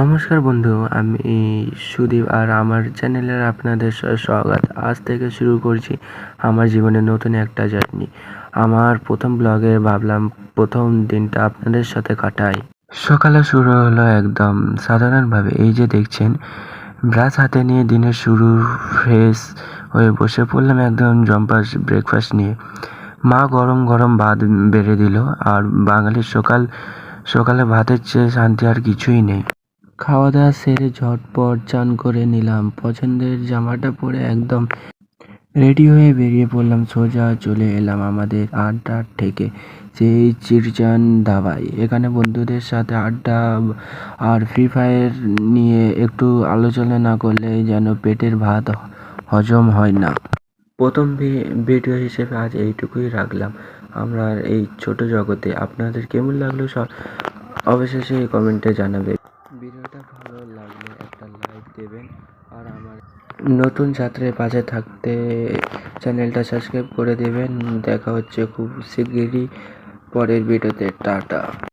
নমস্কার বন্ধু, আমি সুদীপ আর আমার চ্যানেলের আপনাদের স্বাগত। আজ থেকে শুরু করছি আমার জীবনের নতুন একটা জার্নি। আমার প্রথম ব্লগে ভাবলাম প্রথম দিনটা আপনাদের সাথে কাটাই। সকালে শুরু হলো একদম সাধারণভাবে। এই যে দেখছেন, ব্রাশ হাতে নিয়ে দিনের শুরু ফ্রেশ হয়ে বসে পড়লাম একদম জম্পাস ব্রেকফাস্ট নিয়ে। মা গরম গরম ভাত বেড়ে দিল, আর বাঙালির সকালে ভাতের চেয়ে শান্তি আর কিছুই নেই। খাওয়া দাওয়া সেরে ঝটপট চান করে নিলাম, পছন্দের জামাটা পরে একদম রেডি হয়ে বেরিয়ে পড়লাম। সোজা চলে এলাম আমাদের আড্ডার থেকে, সেই চিরচান ধাবায়। এখানে বন্ধুদের সাথে আড্ডা আর ফ্রি ফায়ার নিয়ে একটু আলোচনা না করলে যেন পেটের ভাত হজম হয় না। প্রথম ভিডিও হিসেবে আজ এইটুকুই রাখলাম আমরা এই ছোট জগতে। আপনাদের কেমন লাগলো সব অবশেষে কমেন্টে জানাবে। ভিডিওটা ভালো লাগলে একটা লাইক দেবেন, আর আমার নতুন ছাত্রের পাশে থাকতে চ্যানেলটা সাবস্ক্রাইব করে দেবেন। দেখা হচ্ছে খুব শিগগিরই পরের ভিডিওতে। টাটা।